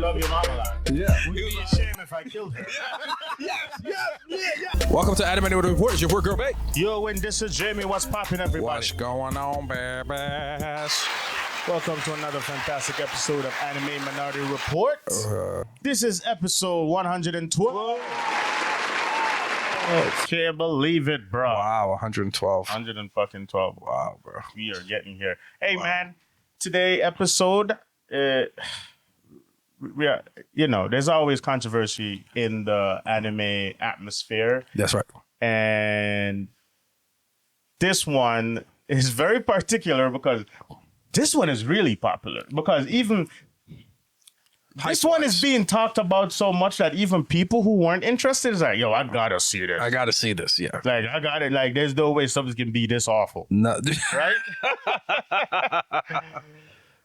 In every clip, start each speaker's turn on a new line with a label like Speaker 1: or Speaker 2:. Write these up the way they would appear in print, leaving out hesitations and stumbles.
Speaker 1: love your mama line.
Speaker 2: Yeah.
Speaker 1: Would be a shame if I killed her.
Speaker 2: Yeah. Welcome to Animated Report. It's your boy Guerby.
Speaker 1: Yo, and this is Jamie. What's popping, everybody?
Speaker 2: What's going on, babies?
Speaker 1: Welcome to another fantastic episode of Anime Minority Report. This is episode 112. Can't believe it, bro.
Speaker 2: Wow, 112.
Speaker 1: 112.
Speaker 2: Wow, bro.
Speaker 1: We are getting here. Hey, man. Today episode, we are, there's always controversy in the anime atmosphere.
Speaker 2: That's right.
Speaker 1: And this one is very particular because this one is really popular. Because even this one is being talked about so much that even people who weren't interested is like, yo, I gotta see this.
Speaker 2: I gotta see this, yeah.
Speaker 1: Like, I got it. Like, there's no way something can be this awful.
Speaker 2: No.
Speaker 1: Right?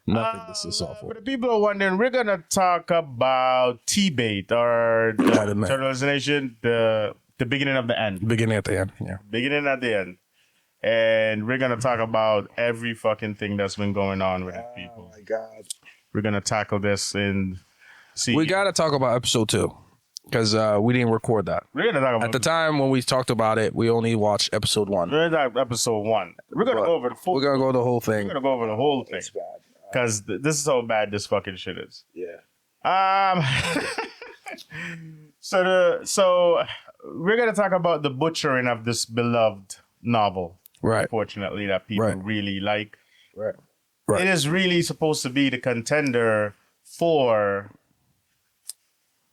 Speaker 2: Nothing this is awful.
Speaker 1: But the people are wondering, we're going to talk about TBATE, or the Turtleization, the beginning of the end.
Speaker 2: Beginning at the end, yeah.
Speaker 1: Beginning at the end. And we're going to talk about every fucking thing that's been going on with people.
Speaker 2: Oh, my God.
Speaker 1: We're going to tackle this and see.
Speaker 2: We got to talk about episode 2 because we didn't record that.
Speaker 1: We're going to talk about
Speaker 2: at the time when we talked about it, we only watched episode 1.
Speaker 1: We're going to talk about episode 1. We're going to go over the full.
Speaker 2: We're going to go the whole thing.
Speaker 1: We're going to go over the whole thing. Because this is how bad this fucking shit is.
Speaker 2: Yeah.
Speaker 1: So we're gonna talk about the butchering of this beloved novel.
Speaker 2: Right.
Speaker 1: Unfortunately, that people really like.
Speaker 2: Right.
Speaker 1: It is really supposed to be the contender for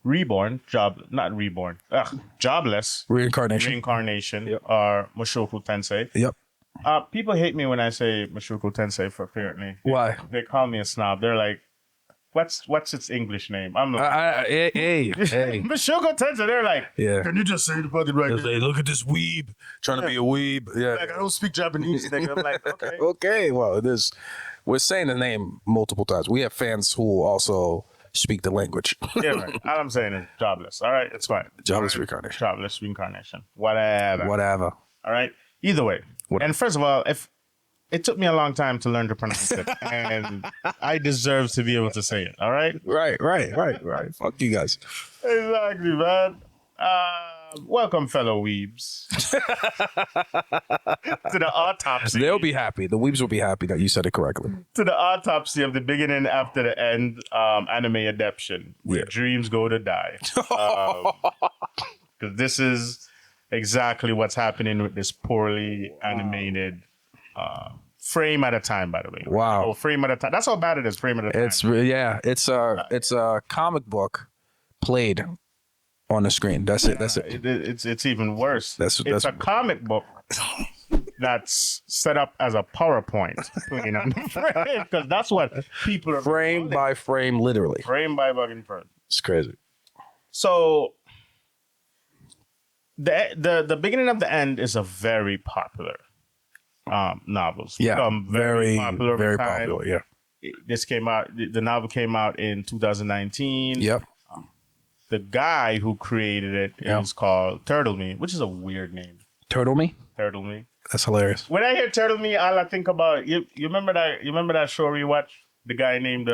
Speaker 1: Jobless. Reincarnation.
Speaker 2: Yep.
Speaker 1: Or Mushoku Tensei.
Speaker 2: Yep.
Speaker 1: People hate me when I say Mushoku Tensei, for apparently.
Speaker 2: Why?
Speaker 1: They call me a snob. They're like, what's its English name? I'm like,
Speaker 2: hey.
Speaker 1: Mushoku Tensei. They're like,
Speaker 2: Yeah.
Speaker 1: can you just say the fucking right name?
Speaker 2: Look at this weeb. Trying to be a weeb. Yeah.
Speaker 1: Like, I don't speak Japanese, nigga. I'm like, okay.
Speaker 2: Okay, well, it is. We're saying the name multiple times. We have fans who also speak the language.
Speaker 1: Yeah, man. All I'm saying is jobless. All right, it's fine.
Speaker 2: Jobless reincarnation.
Speaker 1: Jobless reincarnation. Whatever. All right. Either way.
Speaker 2: Whatever.
Speaker 1: And first of all, if it took me a long time to learn to pronounce it, and I deserve to be able to say it. All right.
Speaker 2: Right. Fuck you guys.
Speaker 1: Exactly, man. Welcome, fellow weebs, to the autopsy.
Speaker 2: They'll be happy. The weebs will be happy that you said it correctly.
Speaker 1: To the autopsy of the beginning after the end anime adaptation, where dreams go to die. Because this is exactly what's happening with this poorly animated frame at a time, by the way.
Speaker 2: Wow.
Speaker 1: Oh, frame at a time. That's how bad it is, frame at a time.
Speaker 2: It's a comic book played on the screen. That's it.
Speaker 1: It's even worse.
Speaker 2: That's
Speaker 1: a comic book that's set up as a PowerPoint playing on the frame, because that's what people are
Speaker 2: frame by frame, literally.
Speaker 1: Frame by fucking frame.
Speaker 2: It's crazy.
Speaker 1: So the beginning of the end is a very popular novel.
Speaker 2: Yeah, very
Speaker 1: popular.
Speaker 2: Very popular. Yeah.
Speaker 1: This came out. The novel came out in 2019.
Speaker 2: Yep.
Speaker 1: The guy who created it is called TurtleMe, which is a weird name.
Speaker 2: TurtleMe?
Speaker 1: TurtleMe.
Speaker 2: That's hilarious.
Speaker 1: When I hear TurtleMe, all I think about you remember that show we watched? The guy named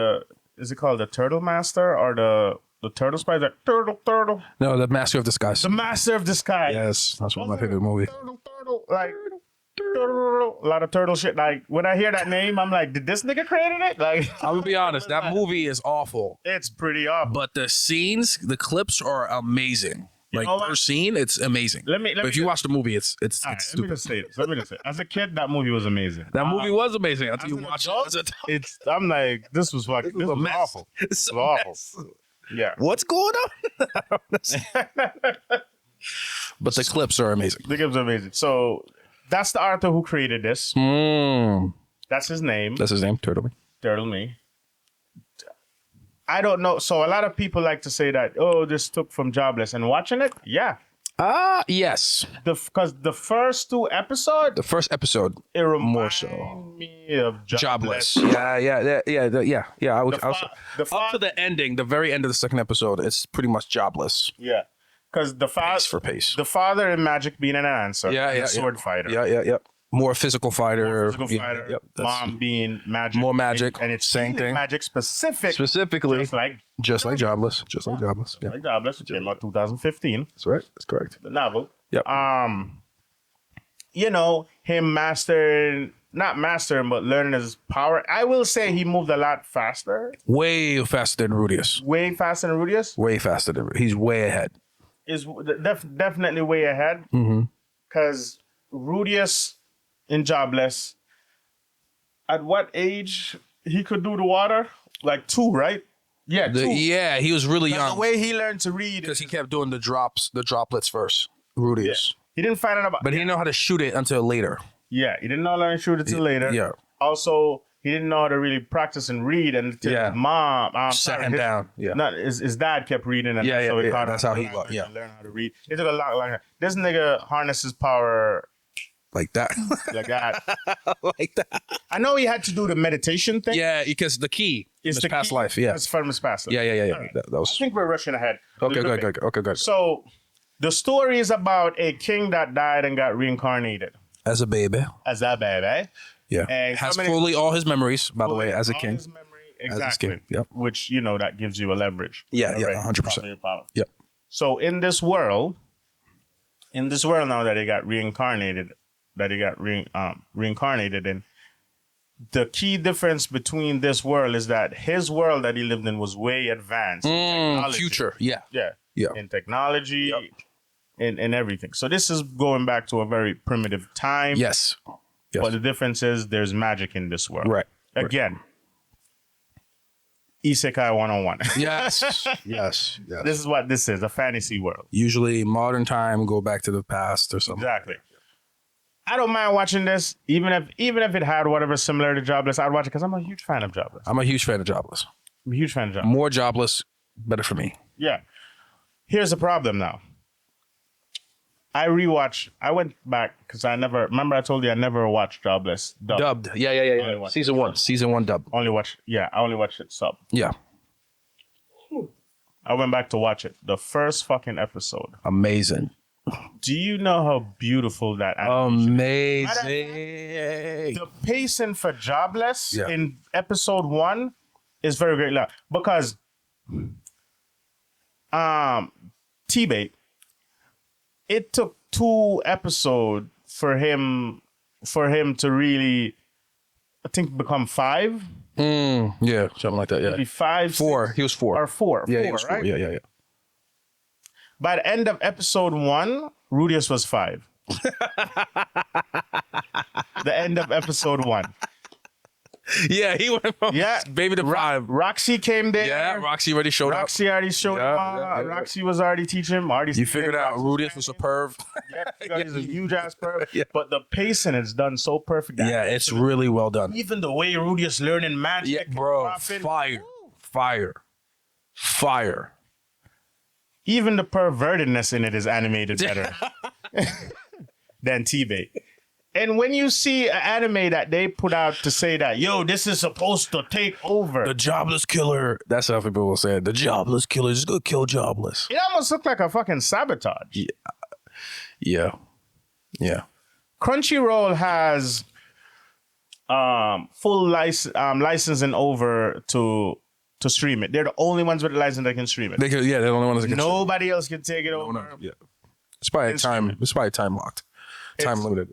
Speaker 1: is it called the Turtle Master or the Turtle Spy? Like turtle.
Speaker 2: No, the Master of Disguise.
Speaker 1: The Master of Disguise.
Speaker 2: Yes, that's one of my favorite movies.
Speaker 1: Turtle. Like a lot of turtle shit. Like when I hear that name, I'm like, did this nigga created it? Like,
Speaker 2: I'm gonna be honest, that movie is awful.
Speaker 1: It's pretty awful.
Speaker 2: But the scenes, the clips are amazing. Like per scene, it's amazing. But if you watch the movie, it's
Speaker 1: right,
Speaker 2: stupid.
Speaker 1: Let me just say this. As a kid, that movie was amazing.
Speaker 2: That movie was amazing until you watch it.
Speaker 1: I'm like, this was fucking. This was awful.
Speaker 2: It's
Speaker 1: awful. Yeah.
Speaker 2: What's going on? But the clips are amazing.
Speaker 1: The clips are amazing. So that's the author who created this. That's his name.
Speaker 2: TurtleMe.
Speaker 1: TurtleMe. I don't know. So a lot of people like to say that, this took from Jobless. And watching it, yeah.
Speaker 2: Yes.
Speaker 1: Because the first two episodes.
Speaker 2: The first episode,
Speaker 1: it
Speaker 2: more so.
Speaker 1: Me of Jobless.
Speaker 2: Yeah.
Speaker 1: Up
Speaker 2: to the ending, the very end of the second episode, it's pretty much Jobless.
Speaker 1: Yeah. Because the father,
Speaker 2: pace.
Speaker 1: the father in Magic being an answer,
Speaker 2: sword
Speaker 1: fighter.
Speaker 2: Yeah. More physical fighter.
Speaker 1: Physical
Speaker 2: Yeah,
Speaker 1: fighter.
Speaker 2: yep, that's
Speaker 1: Mom being magic.
Speaker 2: more magic.
Speaker 1: And it's
Speaker 2: same thing.
Speaker 1: Magic
Speaker 2: Specifically,
Speaker 1: just like
Speaker 2: Jobless. Just like Jobless. Yeah,
Speaker 1: like Jobless. Came out 2015.
Speaker 2: that's right. That's correct.
Speaker 1: The novel.
Speaker 2: Yep.
Speaker 1: You know, him not mastering, but learning his power. I will say he moved a lot faster.
Speaker 2: Way faster than Rudius.
Speaker 1: Way faster than Rudius.
Speaker 2: Way faster than he's way ahead.
Speaker 1: Is definitely way ahead. Because Rudius in Jobless, at what age he could do the water? Like 2, right? Yeah, 2.
Speaker 2: Yeah, he was really young.
Speaker 1: The way he learned to read.
Speaker 2: Because he kept doing the droplets first. Rudius.
Speaker 1: Yeah. He didn't find out about.
Speaker 2: But he didn't know how to shoot it until later.
Speaker 1: Yeah, he didn't know how to shoot it till later.
Speaker 2: Yeah.
Speaker 1: Also, he didn't know how to really practice and read until his mom
Speaker 2: sat him down. Yeah.
Speaker 1: Not his dad kept reading, and
Speaker 2: Yeah,
Speaker 1: so he
Speaker 2: that's how he learned. Yeah.
Speaker 1: learn how to read. It took a lot longer. This nigga harnesses power
Speaker 2: Like that.
Speaker 1: like that.
Speaker 2: Like that.
Speaker 1: I know he had to do the meditation thing.
Speaker 2: Yeah, because the key is
Speaker 1: the
Speaker 2: past
Speaker 1: key.
Speaker 2: life. Yeah.
Speaker 1: That's from his past life.
Speaker 2: Yeah.
Speaker 1: All right.
Speaker 2: That was
Speaker 1: I think we're rushing ahead.
Speaker 2: okay. Good.
Speaker 1: So the story is about a king that died and got reincarnated
Speaker 2: As a baby.
Speaker 1: as a baby.
Speaker 2: Yeah.
Speaker 1: And
Speaker 2: has
Speaker 1: how many-
Speaker 2: fully all his memories, by the way, as a
Speaker 1: All
Speaker 2: king.
Speaker 1: his memory,
Speaker 2: his
Speaker 1: exactly.
Speaker 2: king, yep.
Speaker 1: Which, you know, that gives you a leverage.
Speaker 2: Yeah,
Speaker 1: Right?
Speaker 2: 100%.
Speaker 1: Your power.
Speaker 2: Yep.
Speaker 1: So in this world now that he got reincarnated, reincarnated in, the key difference between this world is that his world that he lived in was way advanced. in technology.
Speaker 2: Future. Yeah.
Speaker 1: Yeah.
Speaker 2: Yeah.
Speaker 1: In technology, in everything. So this is going back to a very primitive time.
Speaker 2: Yes.
Speaker 1: But the difference is there's magic in this world.
Speaker 2: Right.
Speaker 1: Again, Isekai 101.
Speaker 2: Yes. Yes.
Speaker 1: This is what this is, a fantasy world.
Speaker 2: Usually modern time, go back to the past or something.
Speaker 1: Exactly. I don't mind watching this, even if it had whatever similar to Jobless, I'd watch it because I'm a huge fan of Jobless.
Speaker 2: I'm a huge fan of Jobless.
Speaker 1: I'm a huge fan of Jobless.
Speaker 2: More Jobless, better for me.
Speaker 1: Yeah. Here's the problem now. I went back because I told you I never watched Jobless dubbed.
Speaker 2: Dubbed. Yeah. Season 1 dubbed.
Speaker 1: I only watched it sub.
Speaker 2: Yeah.
Speaker 1: I went back to watch it. The first fucking episode.
Speaker 2: Amazing.
Speaker 1: Do you know how beautiful that animation is?
Speaker 2: Amazing.
Speaker 1: The pacing for Jobless in episode 1 is very great. Like, because TBATE, it took 2 episodes for him to really, I think, become 5.
Speaker 2: Yeah, something like that. Yeah.
Speaker 1: Maybe 5,
Speaker 2: 4.
Speaker 1: 6,
Speaker 2: He was 4.
Speaker 1: or 4.
Speaker 2: Yeah,
Speaker 1: 4,
Speaker 2: he was 4.
Speaker 1: right?
Speaker 2: Yeah.
Speaker 1: By the end of episode 1, Rudius was 5. The end of episode 1.
Speaker 2: Yeah, he went from baby to 5.
Speaker 1: Roxy came there.
Speaker 2: Yeah, Roxy already showed
Speaker 1: Roxy already showed him. Roxy was already teaching him.
Speaker 2: You figured out Rudius was a perv.
Speaker 1: Yeah, he's a huge ass perv. Yeah. But the pacing is done so perfect.
Speaker 2: Yeah, it's really well done.
Speaker 1: Even the way Rudius learning magic.
Speaker 2: Yeah, bro. Fire.
Speaker 1: Even the pervertedness in it is animated better than TBATE. And when you see an anime that they put out to say that, yo, this is supposed to take over.
Speaker 2: The Jobless Killer. That's how people will say it. The Jobless Killer is going to kill Jobless.
Speaker 1: It almost looked like a fucking sabotage.
Speaker 2: Yeah.
Speaker 1: Crunchyroll has full licensing over to stream it. They're the only ones with the license that can stream it.
Speaker 2: They're the only ones that can
Speaker 1: Nobody else can take it over.
Speaker 2: Yeah. It's probably time locked. Time limited.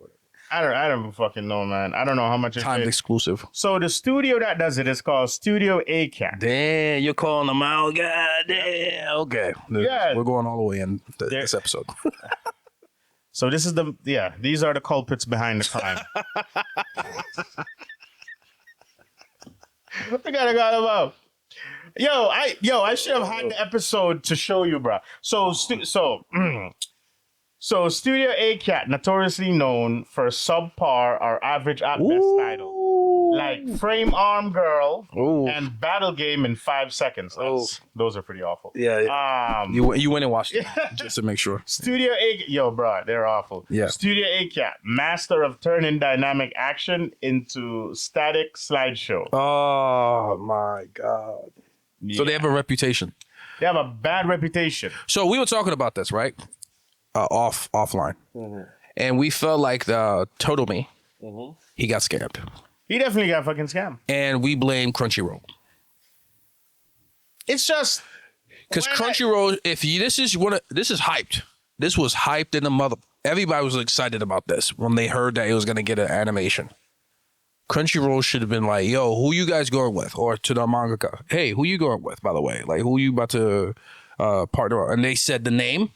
Speaker 1: I don't fucking know, man. I don't know how much it's
Speaker 2: Time exclusive.
Speaker 1: So the studio that does it is called Studio ACAT.
Speaker 2: Damn, you're calling them out. God damn. Okay.
Speaker 1: Yeah.
Speaker 2: We're going all the way in this episode.
Speaker 1: So this is these are the culprits behind the crime. I gotta go about. I should have had the episode to show you, bro. So Studio ACAT, notoriously known for subpar or average at best titles, like Frame Arm Girl and Battle Game in 5 seconds. Those are pretty awful.
Speaker 2: Yeah. You went and watched it just to make sure.
Speaker 1: Studio ACAT, bro, they're awful.
Speaker 2: Yeah.
Speaker 1: Studio ACAT, master of turning dynamic action into static slideshow.
Speaker 2: Oh my god. Yeah. So they have a reputation.
Speaker 1: They have a bad reputation.
Speaker 2: So we were talking about this, right? Offline. Mm-hmm. And we felt like the TurtleMe He got scammed.
Speaker 1: He definitely got fucking scammed.
Speaker 2: And we blame Crunchyroll.
Speaker 1: It's just
Speaker 2: because Crunchyroll, this is hyped. This was hyped in the mother. Everybody was excited about this when they heard that it was gonna get an animation. Crunchyroll should have been like, "Yo, who you guys going with?" Or to the mangaka, "Hey, who you going with? By the way, like, who you about to partner?" And they said the name.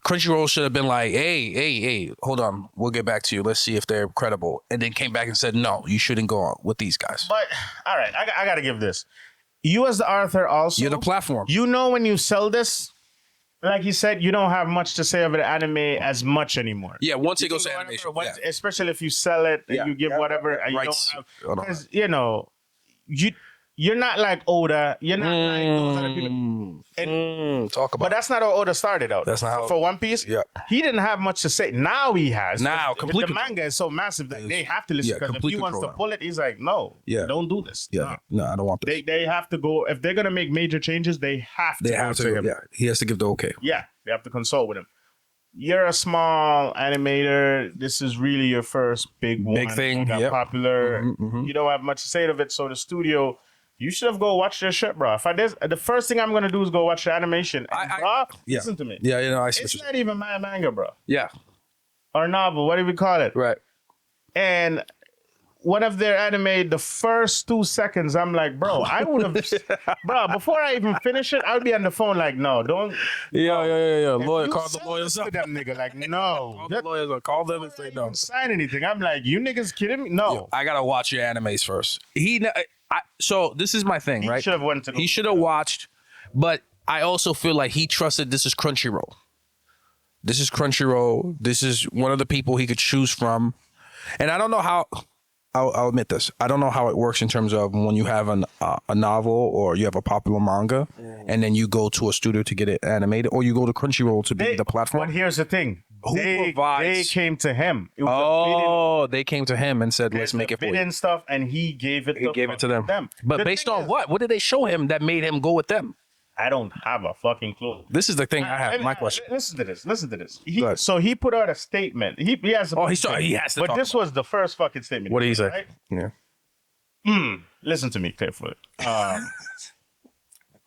Speaker 2: Crunchyroll should have been like, hey, hold on, we'll get back to you. Let's see if they're credible. And then came back and said, no, you shouldn't go on with these guys.
Speaker 1: But all right, I got to give this. You as the author also,
Speaker 2: you're the platform.
Speaker 1: You know when you sell this, like you said, you don't have much to say of the anime as much anymore.
Speaker 2: Yeah, once it goes to animation,
Speaker 1: especially if you sell it and you give whatever, and
Speaker 2: rights.
Speaker 1: You don't have, because you know, you're not like Oda. You're not like those other people.
Speaker 2: Talk about.
Speaker 1: But that's not how Oda started out.
Speaker 2: That's not how,
Speaker 1: for One Piece.
Speaker 2: Yeah,
Speaker 1: he didn't have much to say. Now he has.
Speaker 2: Now completely.
Speaker 1: The manga is so massive that they have to listen. Because if he wants to pull it, he's like, no, don't do this.
Speaker 2: Yeah, no, I don't want this.
Speaker 1: They have to go if they're gonna make major changes. They have to. They have to. Him.
Speaker 2: Yeah, he has to give the okay.
Speaker 1: Yeah, they have to consult with him. You're a small animator. This is really your first big
Speaker 2: thing.
Speaker 1: Got popular. You don't have much to say of it. So the studio. You should have go watch their shit, bro. The first thing I'm gonna do is go watch the animation. And, bro, listen to me.
Speaker 2: Yeah, you know,
Speaker 1: it's not even my manga, bro.
Speaker 2: Yeah.
Speaker 1: Or novel, what do we call it?
Speaker 2: Right.
Speaker 1: And one of their anime, the first 2 seconds, I'm like, bro, I would have, bro, before I even finish it, I would be on the phone like, no, don't.
Speaker 2: Yeah. Lawyer, call the lawyers up.
Speaker 1: To them, nigga, like, no.
Speaker 2: Call the lawyers up. Call them and say no.
Speaker 1: Sign anything. I'm like, you niggas kidding me? No.
Speaker 2: Yo, I gotta watch your animes first. So this is my thing, right? He should have watched, but I also feel like he trusted this is Crunchyroll. This is Crunchyroll. This is one of the people he could choose from. And I don't know how, I'll admit this. I don't know how it works in terms of when you have a novel or you have a popular manga and then you go to a studio to get it animated or you go to Crunchyroll to be the platform.
Speaker 1: But here's the thing. They came to him.
Speaker 2: They came to him and said, let's make it for you.
Speaker 1: And stuff, and he gave it to them.
Speaker 2: But based on what? What did they show him that made him go with them?
Speaker 1: I don't have a fucking clue.
Speaker 2: This is the thing I have. My question.
Speaker 1: Listen to this. So he put out a statement. He has.
Speaker 2: He has to.
Speaker 1: But this was the first fucking statement.
Speaker 2: What did he say?
Speaker 1: Right? Yeah. Listen to me carefully.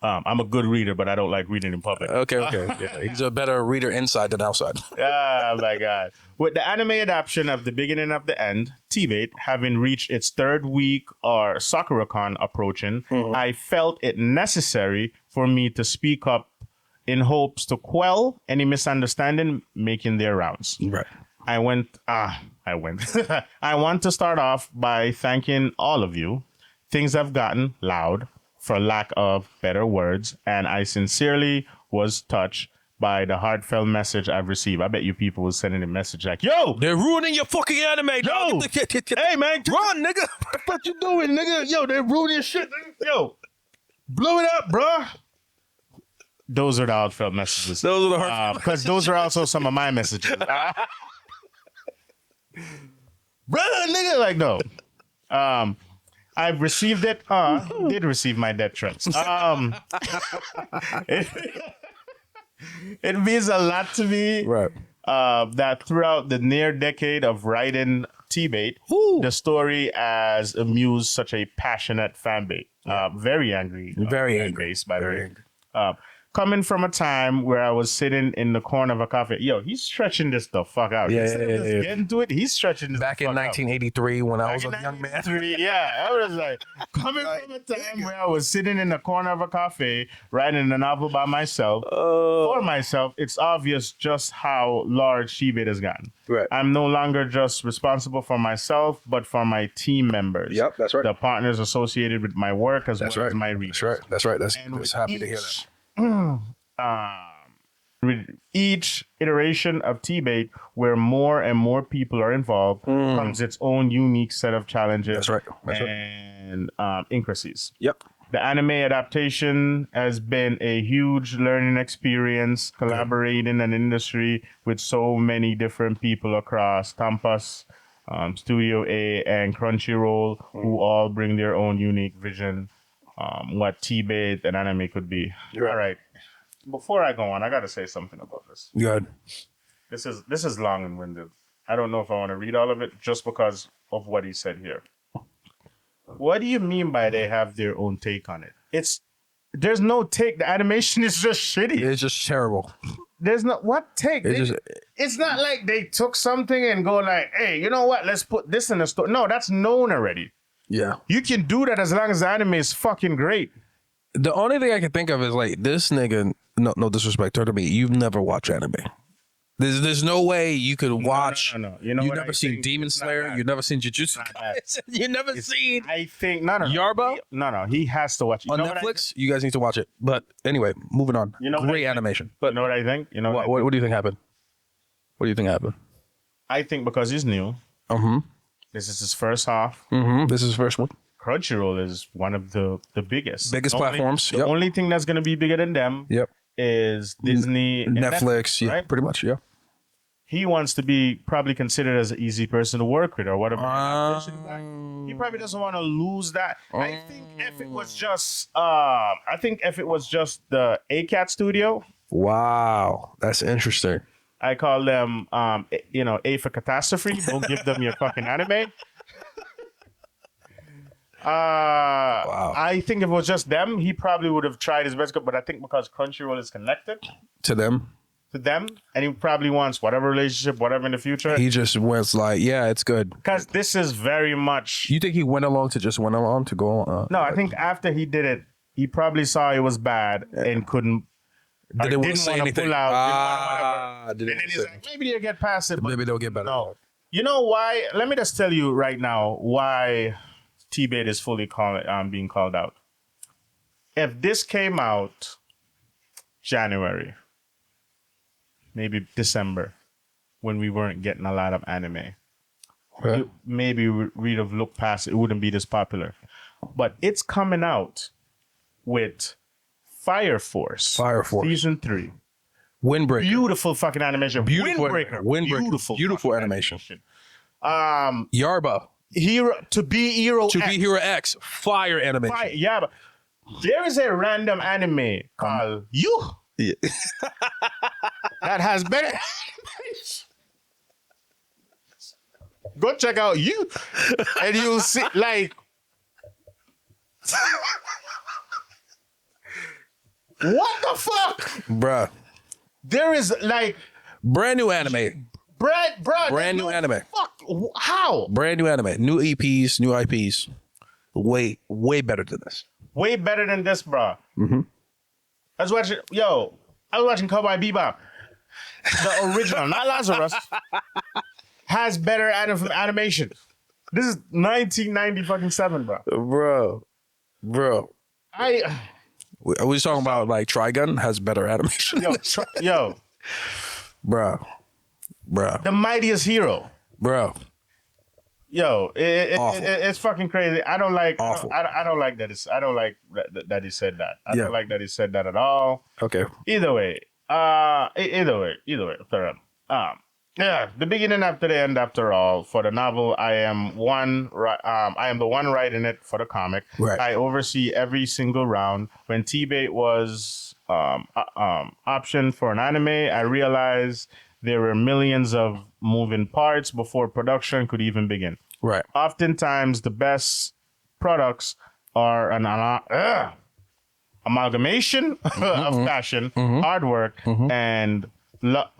Speaker 1: I'm a good reader, but I don't like reading in public.
Speaker 2: Okay. Yeah. He's a better reader inside than outside.
Speaker 1: Oh my God. With the anime adaptation of The Beginning of the End, TBATE, having reached its third week or Sakura-con approaching, I felt it necessary for me to speak up in hopes to quell any misunderstanding making their rounds.
Speaker 2: Right.
Speaker 1: I want to start off by thanking all of you. Things have gotten loud, for lack of better words, and I sincerely was touched by the heartfelt message I've received. I bet you people was sending a message like, yo,
Speaker 2: they're ruining your fucking anime.
Speaker 1: Yo, hey man,
Speaker 2: run, nigga.
Speaker 1: What you doing, nigga? Yo, they're ruining your shit. Yo, blow it up, bro. Those are the heartfelt messages.
Speaker 2: Those are the heartfelt
Speaker 1: because those are also some of my messages. Brother, nigga, like no. I've received it. Did receive my death threats. It means a lot to me.
Speaker 2: Right.
Speaker 1: That throughout the near decade of writing TBATE, the story has amused such a passionate fan base. Very angry.
Speaker 2: Very angry.
Speaker 1: Base, by the way. Coming from a time where I was sitting in the corner of a cafe. Yo, he's stretching this the fuck out.
Speaker 2: Yeah.
Speaker 1: Get into it. He's stretching this
Speaker 2: back in 1983 when I was a young man.
Speaker 1: Yeah, I was like, coming from a time where I was sitting in the corner of a cafe writing a novel by myself. For myself, it's obvious just how large TBATE has gotten.
Speaker 2: Right.
Speaker 1: I'm no longer just responsible for myself, but for my team members.
Speaker 2: Yep, that's right.
Speaker 1: The partners associated with my work as well as my readers.
Speaker 2: That's right. That's happy to hear that.
Speaker 1: With each iteration of TBATE, where more and more people are involved, comes its own unique set of challenges and intricacies.
Speaker 2: Yep.
Speaker 1: The anime adaptation has been a huge learning experience, collaborating in an industry with so many different people across Tampus, Studio A, and Crunchyroll, who all bring their own unique vision. What TBATE and anime could be. All right. Before I go on, I gotta say something about this.
Speaker 2: Good.
Speaker 1: This is long and winded. I don't know if I want to read all of it, just because of what he said here. What do you mean by they have their own take on it? There's no take. The animation is just shitty.
Speaker 2: It's just terrible.
Speaker 1: There's no what take. It's not like they took something and go like, hey, you know what? Let's put this in the story. No, that's known already.
Speaker 2: Yeah.
Speaker 1: You can do that as long as the anime is fucking great.
Speaker 2: The only thing I can think of is like this nigga. No disrespect, TurtleMe. You've never watched anime. There's no way you could watch.
Speaker 1: No.
Speaker 2: You've never seen Demon Slayer. You've never seen Jujutsu. You've never seen.
Speaker 1: I think no.
Speaker 2: Yarba.
Speaker 1: No. He has to watch it.
Speaker 2: On Netflix. You guys need to watch it. But anyway, moving on. Great animation. But
Speaker 1: you know what I think? You know
Speaker 2: what do you think happened? What do you think happened?
Speaker 1: I think because he's new. This is his first half.
Speaker 2: This is his first one.
Speaker 1: Crunchyroll is one of the biggest
Speaker 2: platforms.
Speaker 1: The only thing that's going to be bigger than them. Is Disney, and
Speaker 2: Netflix, yeah, right? Pretty much, yeah.
Speaker 1: He wants to be probably considered as an easy person to work with or whatever. He probably doesn't want to lose that. I think if it was just, the ACAT studio.
Speaker 2: Wow, that's interesting.
Speaker 1: I call them, A for catastrophe. Don't give them your fucking anime.
Speaker 2: Wow.
Speaker 1: I think if it was just them, he probably would have tried his best. But I think because Crunchyroll is connected
Speaker 2: to them,
Speaker 1: and he probably wants whatever relationship, whatever in the future.
Speaker 2: He just was like, yeah, it's good.
Speaker 1: Because this is very much.
Speaker 2: You think he went along to go on?
Speaker 1: No, I think after he did it, he probably saw it was bad and couldn't.
Speaker 2: Didn't want to pull
Speaker 1: out. And then he's like, maybe they'll get past it.
Speaker 2: Maybe they'll get better.
Speaker 1: No. You know why? Let me just tell you right now why TBATE is fully being called out. If this came out January, maybe December, when we weren't getting a lot of anime, maybe we'd have looked past it. It wouldn't be this popular. But it's coming out with Fire Force Season 3.
Speaker 2: Windbreaker.
Speaker 1: Beautiful fucking animation.
Speaker 2: Windbreaker. Beautiful animation. Yarba.
Speaker 1: To be Hero
Speaker 2: X. Fire animation.
Speaker 1: Yeah, but there is a random anime called You.
Speaker 2: Yeah.
Speaker 1: That has better. Go check out You, and you'll see like. What the fuck,
Speaker 2: bruh?
Speaker 1: There is like
Speaker 2: brand new anime. Brand new anime.
Speaker 1: Fuck, how?
Speaker 2: Brand new anime. New EPs, new IPs. Way better than this.
Speaker 1: Way better than this, bro. I was watching Cowboy Bebop. The original, not Lazarus, has better animation. This is 1997, bro.
Speaker 2: Bro. Are we talking about like Trigun has better animation? Bro.
Speaker 1: The Mightiest Hero.
Speaker 2: Bro.
Speaker 1: Yo, it's fucking crazy. I don't like.
Speaker 2: Awful.
Speaker 1: I don't like that. I don't like that he said that. I don't like that he said that at all.
Speaker 2: Okay.
Speaker 1: Either way. Third. Yeah, the beginning after the end. After all, for the novel, I am the one writing it for the comic.
Speaker 2: Right.
Speaker 1: I oversee every single round. When TBATE was optioned for an anime, I realized there were millions of moving parts before production could even begin.
Speaker 2: Right.
Speaker 1: Oftentimes, the best products are an amalgamation of passion, hard work, and luck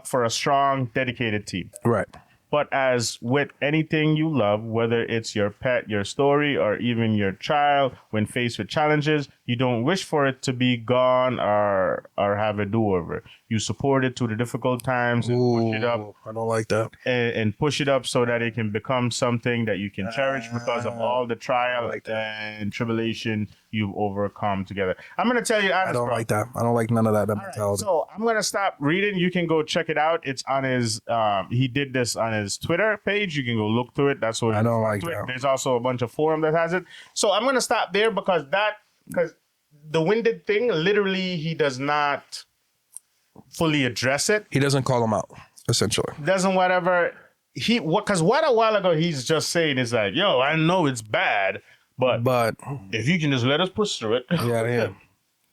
Speaker 1: for a strong, dedicated team.
Speaker 2: Right.
Speaker 1: But as with anything you love, whether it's your pet, your story, or even your child, when faced with challenges, you don't wish for it to be gone or have a do-over. You support it through the difficult times and push it up.
Speaker 2: I don't like that.
Speaker 1: And push it up so that it can become something that you can cherish because of all the trial and tribulation you've overcome together. I'm going to tell you honestly.
Speaker 2: I don't like that. I don't like none of that mentality.
Speaker 1: Right, so I'm going to stop reading. You can go check it out. It's on his, he did this on his Twitter page. You can go look through it. That's what
Speaker 2: I don't like that.
Speaker 1: There's also a bunch of forum that has it. So I'm going to stop there because the winded thing, literally, he does not fully address it.
Speaker 2: He doesn't call him out, essentially.
Speaker 1: Doesn't whatever. Because what a while ago he's just saying is like, yo, I know it's bad, but if you can just let us push through it.
Speaker 2: Yeah.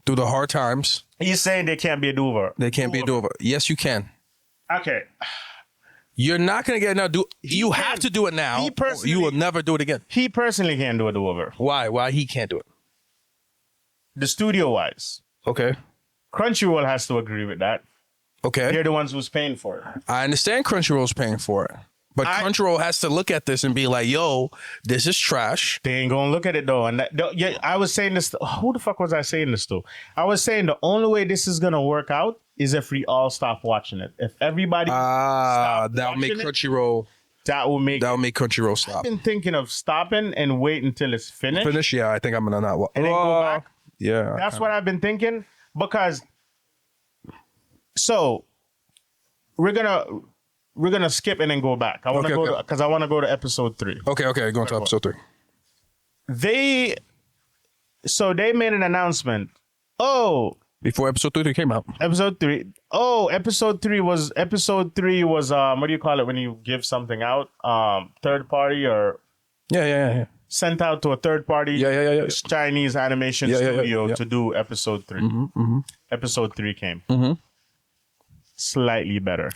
Speaker 2: Through the hard times.
Speaker 1: He's saying there can't be a do-over.
Speaker 2: There can't be a do-over. Yes, you can.
Speaker 1: Okay.
Speaker 2: You're not gonna get now. You have
Speaker 1: can't.
Speaker 2: to do it now.
Speaker 1: He personally-
Speaker 2: You will never do it again.
Speaker 1: He personally can't do a do-over.
Speaker 2: Why? Why he can't do it?
Speaker 1: The studio-wise.
Speaker 2: Okay.
Speaker 1: Crunchyroll has to agree with that.
Speaker 2: Okay.
Speaker 1: They're the ones who's paying for it.
Speaker 2: I understand Crunchyroll's paying for it, but Crunchyroll has to look at this and be like, "Yo, this is trash."
Speaker 1: They ain't gonna look at it though. And yeah, I was saying this. Who the fuck was I saying this to? I was saying the only way this is gonna work out is if we all stop watching it. If everybody
Speaker 2: That'll make Crunchyroll.
Speaker 1: That will make
Speaker 2: Crunchyroll
Speaker 1: I've
Speaker 2: stop.
Speaker 1: been thinking of stopping and wait until it's finished.
Speaker 2: Finish? Yeah, I think I'm gonna not watch.
Speaker 1: And then go back.
Speaker 2: Yeah,
Speaker 1: That's what I've been thinking because. So, we're gonna skip and then go back. I want to go because I want to go to episode 3.
Speaker 2: Okay, going to episode 3.
Speaker 1: They made an announcement. Oh,
Speaker 2: Before episode 3 came out.
Speaker 1: episode 3. Oh, episode 3 was what do you call it when you give something out? Third party or
Speaker 2: Yeah.
Speaker 1: sent out to a third party
Speaker 2: Yeah.
Speaker 1: Chinese animation studio to do episode 3. Episode 3 came. Slightly better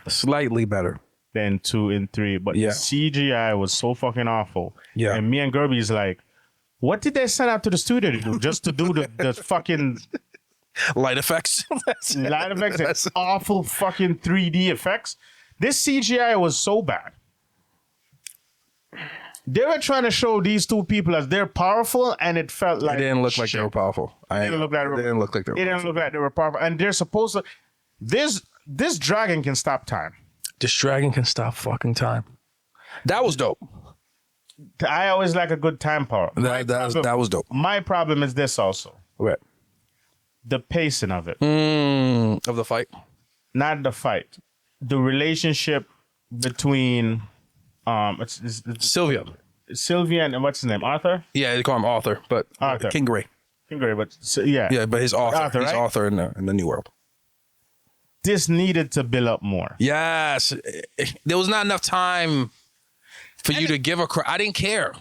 Speaker 1: than 2 and 3, but the CGI was so fucking awful.
Speaker 2: Yeah.
Speaker 1: And me and Guerby's like, what did they send out to the studio to do? Just to do the fucking
Speaker 2: light effects.
Speaker 1: light effects and awful fucking 3D effects. This CGI was so bad. They were trying to show these two people as they're powerful, and it felt like
Speaker 2: It didn't look like they were powerful.
Speaker 1: It didn't look like they were powerful. And they're supposed to. This dragon can stop time.
Speaker 2: This dragon can stop fucking time. That was dope.
Speaker 1: I always like a good time power.
Speaker 2: That was dope.
Speaker 1: My problem is this also.
Speaker 2: Right.
Speaker 1: The pacing of it.
Speaker 2: Of the fight.
Speaker 1: Not the fight. The relationship between it's
Speaker 2: Sylvia
Speaker 1: and what's his name? Arthur?
Speaker 2: Yeah, they call him Arthur, but
Speaker 1: Arthur.
Speaker 2: King Gray.
Speaker 1: But yeah.
Speaker 2: Yeah, but his Arthur.
Speaker 1: Arthur,
Speaker 2: He's
Speaker 1: right?
Speaker 2: Arthur in the New World.
Speaker 1: This needed to build up more.
Speaker 2: Yes. There was not enough time for you to give a cry. I didn't care.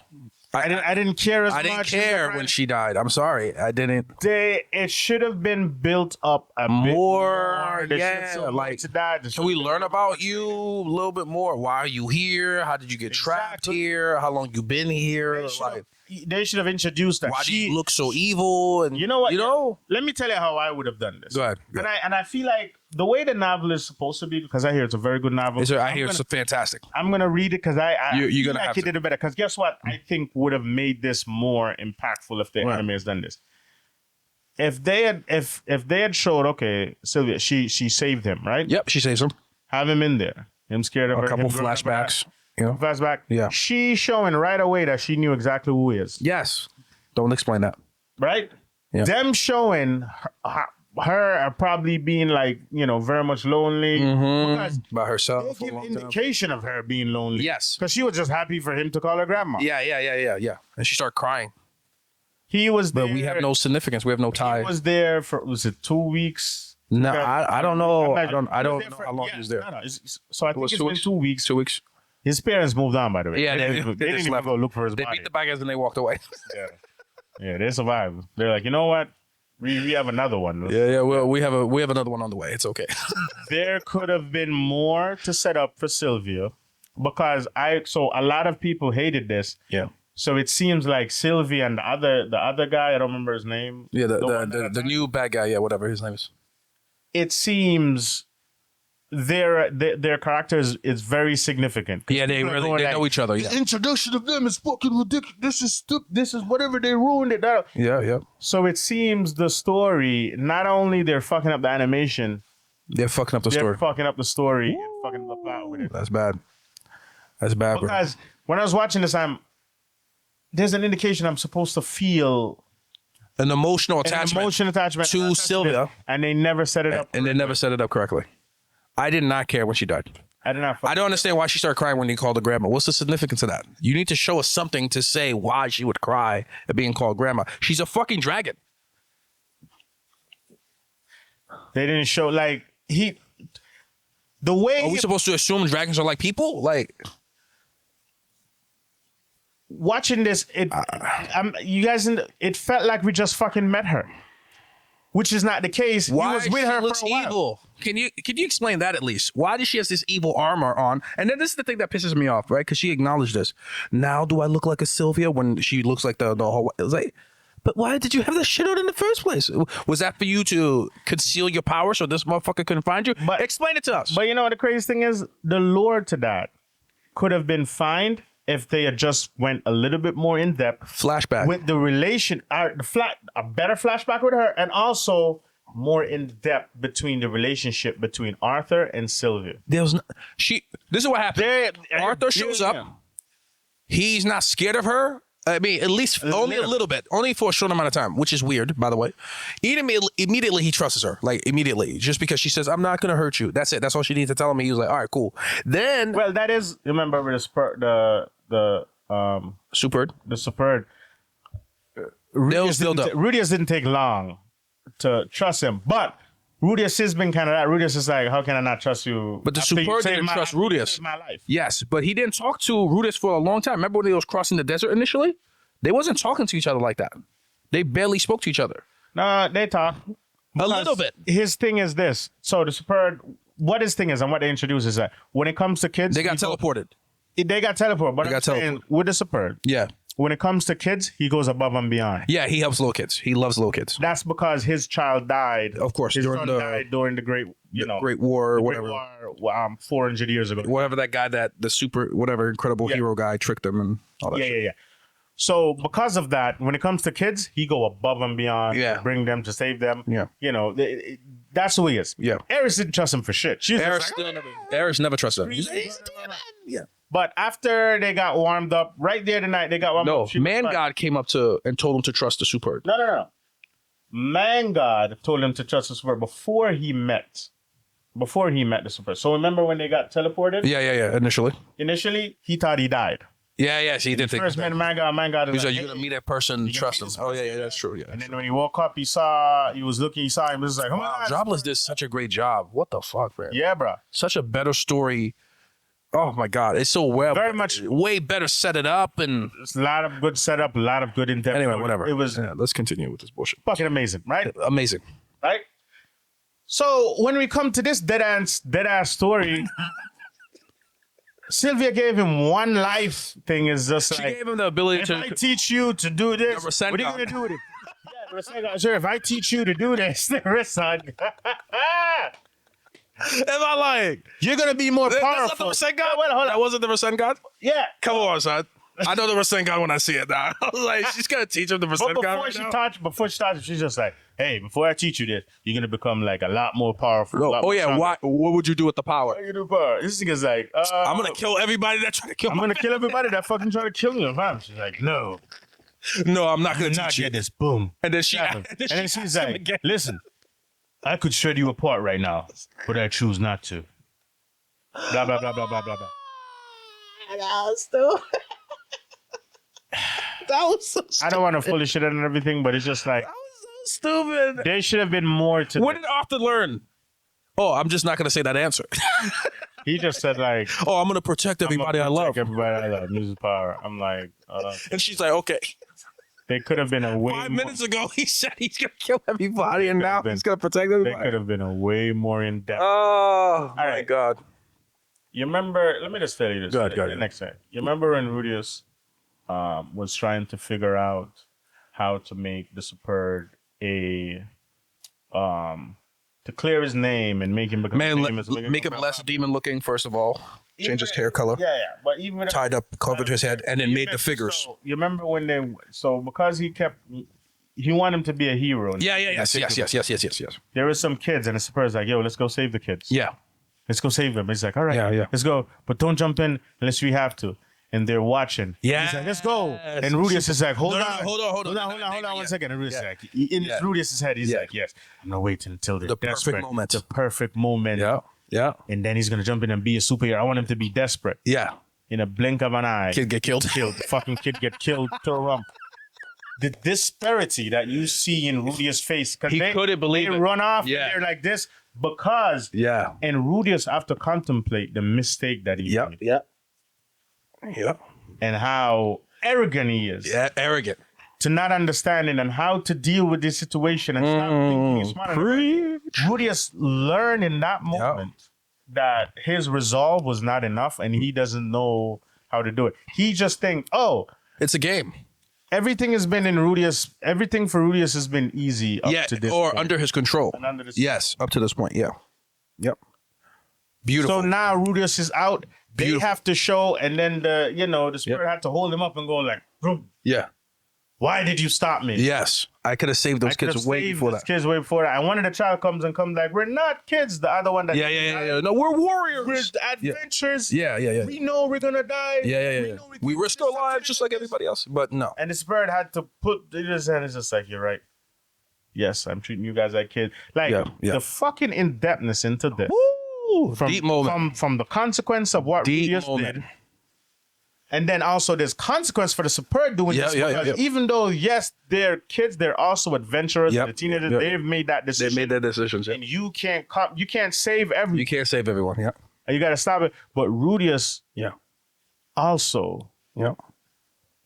Speaker 1: I didn't care as much.
Speaker 2: I didn't care when she died. I'm sorry. I didn't.
Speaker 1: It should have been built up a bit more.
Speaker 2: Can we learn about you a little bit more? Why are you here? How did you get trapped here? How long you been here?
Speaker 1: They should have introduced that.
Speaker 2: Why do you look so evil? And
Speaker 1: you know what? Let me tell you how I would have done this.
Speaker 2: Go ahead.
Speaker 1: And I feel like the way the novel is supposed to be, because I hear it's a very good novel.
Speaker 2: I hear it's fantastic.
Speaker 1: I'm gonna read it because
Speaker 2: You're gonna have
Speaker 1: to. Did it better. Because guess what? I think would have made this more impactful if the anime has done this. If they had showed Sylvia, she saved him, right?
Speaker 2: Yep, she saves him.
Speaker 1: Have him in there. Him scared of her.
Speaker 2: A couple flashbacks.
Speaker 1: Flashback.
Speaker 2: Yeah.
Speaker 1: She showing right away that she knew exactly who he is.
Speaker 2: Yes. Don't explain that.
Speaker 1: Right?
Speaker 2: Yeah.
Speaker 1: Them showing her probably being like, very much lonely. Because
Speaker 2: by herself.
Speaker 1: they give indication of her being lonely.
Speaker 2: Yes.
Speaker 1: Because she was just happy for him to call her grandma.
Speaker 2: Yeah. And she started crying.
Speaker 1: He was there.
Speaker 2: But we have no significance. We have no tie.
Speaker 1: He was there for, was it 2 weeks?
Speaker 2: No, I don't know. I don't know
Speaker 1: for,
Speaker 2: how long he was there.
Speaker 1: No. So I think it's been 2 weeks.
Speaker 2: 2 weeks.
Speaker 1: His parents moved on, by the way.
Speaker 2: Yeah,
Speaker 1: they didn't even go look for his
Speaker 2: They
Speaker 1: body.
Speaker 2: beat the bad guys and they walked away.
Speaker 1: Yeah, they survived. They're like, you know what? We have another one.
Speaker 2: Yeah. Well, we have another one on the way. It's okay.
Speaker 1: There could have been more to set up for Sylvia, because a lot of people hated this.
Speaker 2: Yeah.
Speaker 1: So it seems like Sylvia and the other guy, I don't remember his name.
Speaker 2: Yeah, the new bad guy. Yeah, whatever his name is.
Speaker 1: It seems their characters is very significant.
Speaker 2: Yeah, they know each other. Yeah.
Speaker 1: The introduction of them is fucking ridiculous. This is stupid. This is whatever, they ruined it.
Speaker 2: Yeah.
Speaker 1: So it seems the story, not only they're fucking up the animation,
Speaker 2: they're fucking up the story.
Speaker 1: They're fucking up the story and fucking the plot with it.
Speaker 2: That's bad. That's bad,
Speaker 1: because when I was watching this, there's an indication I'm supposed to feel
Speaker 2: an emotional attachment to Sylvia,
Speaker 1: and they never set it up.
Speaker 2: And they never set it up correctly. I did not care when she died.
Speaker 1: I did not.
Speaker 2: I don't understand why she started crying when he called her grandma. What's the significance of that? You need to show us something to say why she would cry at being called grandma. She's a fucking dragon.
Speaker 1: They didn't show the way.
Speaker 2: Are we supposed to assume dragons are like people? Like,
Speaker 1: watching this, it felt like we just fucking met her. which is not the case.
Speaker 2: Why
Speaker 1: he was with her
Speaker 2: looks
Speaker 1: for a while.
Speaker 2: evil? Can you explain that at least? Why does she have this evil armor on? And then this is the thing that pisses me off, right? Because she acknowledged this. Now do I look like a Sylvia when she looks like the whole? It was like, but why did you have this shit on in the first place? Was that for you to conceal your power so this motherfucker couldn't find you?
Speaker 1: But
Speaker 2: explain it to us.
Speaker 1: But you know what the crazy thing is? The lore to that could have been fine if they had just went a little bit more in depth
Speaker 2: Flashback
Speaker 1: with the relation, a better flashback with her, and also more in depth between the relationship between Arthur and Sylvia.
Speaker 2: There was this is what happened. Arthur shows up. He's not scared of her. I mean, at least only a little bit, only for a short amount of time, which is weird, by the way. Immediately he trusts her, like immediately, just because she says, "I'm not gonna hurt you." That's it. That's all she needs to tell him. He was like, "All right, cool." Then,
Speaker 1: well, that is, remember with the Superb. Rudius didn't take long to trust him, but Rudius has been kind of that. Rudius is like, how can I not trust you?
Speaker 2: But the Superb didn't trust Rudius.
Speaker 1: My life.
Speaker 2: Yes, but he didn't talk to Rudius for a long time. Remember when they was crossing the desert initially? They wasn't talking to each other like that. They barely spoke to each other.
Speaker 1: No, they talk.
Speaker 2: A little bit.
Speaker 1: His thing is this. So the Superb, what his thing is and what they introduce is that when it comes to kids,
Speaker 2: they got teleported.
Speaker 1: They got teleported. But I'm saying with the Superb,
Speaker 2: yeah.
Speaker 1: When it comes to kids, he goes above and beyond.
Speaker 2: Yeah, he helps little kids. He loves little kids.
Speaker 1: That's because his child died.
Speaker 2: Of course,
Speaker 1: his son died during the Great,
Speaker 2: Great War, or whatever.
Speaker 1: 400 years ago.
Speaker 2: Whatever that guy, incredible hero guy tricked him and all that.
Speaker 1: Yeah. So because of that, when it comes to kids, he go above and beyond.
Speaker 2: Yeah.
Speaker 1: To bring them, to save them.
Speaker 2: Yeah.
Speaker 1: You know, that's who he is.
Speaker 2: Yeah.
Speaker 1: Eris didn't trust him for shit.
Speaker 2: Eris never trusted him.
Speaker 1: Yeah. But after they got warmed up, right there tonight, they got warmed up.
Speaker 2: No, Man God came up to and told him to trust the Superb.
Speaker 1: No. Man God told him to trust the Superb before he met the Superb. So remember when they got teleported?
Speaker 2: Yeah.
Speaker 1: Initially, he thought he died.
Speaker 2: Yeah. So he did think.
Speaker 1: First met Man God.
Speaker 2: He was like, "You're gonna meet that person, trust him." Oh yeah, that's true. Yeah.
Speaker 1: And then when he woke up, he saw him. It was like, oh my God.
Speaker 2: Jobless did such a great job. What the fuck, man?
Speaker 1: Yeah, bro.
Speaker 2: Such a better story. Oh my God, it's so well,
Speaker 1: very much
Speaker 2: way better set it up, and
Speaker 1: it's a lot of good setup, a lot of good in depth.
Speaker 2: Anyway, whatever.
Speaker 1: It was.
Speaker 2: Yeah, let's continue with this bullshit.
Speaker 1: Fucking amazing, right?
Speaker 2: Amazing,
Speaker 1: right? So when we come to this dead ass story, Sylvia gave him one life thing. Is just
Speaker 2: she
Speaker 1: like,
Speaker 2: gave him the ability to.
Speaker 1: If I teach you to do this, what are you gonna do with it? Yeah, the Rasengan. Sure, if I teach you to do this, the Rasengan.
Speaker 2: Am I lying?
Speaker 1: You're gonna be more powerful.
Speaker 2: That's not the Rasengan? Hold on. That wasn't the Rasengan?
Speaker 1: Yeah.
Speaker 2: Come on, son. I know the Rasengan when I see it now. I was like, she's gonna teach him the Rasengan.
Speaker 1: But before she taught him, she's just like, hey, before I teach you this, you're gonna become like a lot more powerful.
Speaker 2: What would you do with the power?
Speaker 1: What you do power? This nigga's like,
Speaker 2: I'm gonna kill everybody that try to kill me.
Speaker 1: I'm gonna kill everybody that fucking try to kill you. She's like, no,
Speaker 2: I'm not gonna teach you
Speaker 1: this. Boom.
Speaker 2: And then
Speaker 1: she's like, listen, I could shred you apart right now, but I choose not to. Blah blah blah blah blah blah blah.
Speaker 2: That was so stupid.
Speaker 1: I don't want to fully shit on everything, but it's just like,
Speaker 2: that was so stupid.
Speaker 1: There should have been more to.
Speaker 2: What did Arthur learn? Oh, I'm just not gonna say that answer.
Speaker 1: He just said like,
Speaker 2: oh, I'm gonna protect everybody I love.
Speaker 1: Everybody I love. Use power. I'm like,
Speaker 2: and she's like, okay.
Speaker 1: They could have been a way
Speaker 2: 5 minutes ago, he said he's gonna kill everybody, and now he's gonna protect everybody.
Speaker 1: They could have been a way more in depth.
Speaker 2: Oh my God!
Speaker 1: You remember? Let me just tell you this.
Speaker 2: Go ahead.
Speaker 1: Next time, you remember when Rudius was trying to figure out how to make the Superb to clear his name and make him become
Speaker 2: make him less demon looking. First of all, change his hair color.
Speaker 1: Yeah. But even
Speaker 2: tied up, covered his head, and then made the figures.
Speaker 1: So, you remember when because he wanted him to be a hero.
Speaker 2: Yes.
Speaker 1: There were some kids, and the Superb's like, yo, let's go save the kids.
Speaker 2: Yeah.
Speaker 1: Let's go save them. He's like, all right,
Speaker 2: yeah.
Speaker 1: Let's go. But don't jump in unless we have to. And they're watching.
Speaker 2: Yeah.
Speaker 1: He's like, let's go. And Rudius is like, hold on 1 second. And Rudius is like, in Rudius' head, he's like, yes, I'm going to wait until they're desperate. The perfect moment.
Speaker 2: Yeah.
Speaker 1: And then he's going to jump in and be a superhero. I want him to be desperate.
Speaker 2: Yeah.
Speaker 1: In a blink of an eye.
Speaker 2: Kid get killed.
Speaker 1: The fucking kid get killed. The disparity that you see in Rudius' face.
Speaker 2: He couldn't believe it.
Speaker 1: They run off. And they're like this because.
Speaker 2: Yeah.
Speaker 1: And Rudius have to contemplate the mistake that he made.
Speaker 2: Yeah.
Speaker 1: And how arrogant he is.
Speaker 2: Yeah, arrogant.
Speaker 1: to not understanding and how to deal with this situation and stop thinking it's smart. Rudius learned in that moment that his resolve was not enough and he doesn't know how to do it. He just thinks, oh,
Speaker 2: it's a game.
Speaker 1: Everything has been in Rudius. Everything for Rudius has been easy up to this point.
Speaker 2: Under his control.
Speaker 1: And under this
Speaker 2: up to this point. Yeah. Yep. Beautiful.
Speaker 1: So now Rudius is out. They have to show, and then the spirit had to hold him up and go like, boom.
Speaker 2: Yeah.
Speaker 1: Why did you stop me?
Speaker 2: Yes. I could have saved those kids way before that.
Speaker 1: Kids way before that. And one of the child comes like, we're not kids. The other one that
Speaker 2: No, we're warriors.
Speaker 1: We're adventurers.
Speaker 2: Yeah.
Speaker 1: We know we're gonna die.
Speaker 2: Yeah. We risk our lives just like everybody else. But no.
Speaker 1: And the spirit had to put in his hand. It's just like, you're right. Yes, I'm treating you guys like kids. Like the fucking in-depthness into this.
Speaker 2: Woo! Deep moment.
Speaker 1: From the consequence of what Rudius did. And then also there's consequence for the super doing this. Because even though, yes, they're kids, they're also adventurers. The teenagers, they've made that decision.
Speaker 2: They made their decisions.
Speaker 1: And you can't save everyone.
Speaker 2: You can't save everyone, And
Speaker 1: you got to stop it. But Rudius also,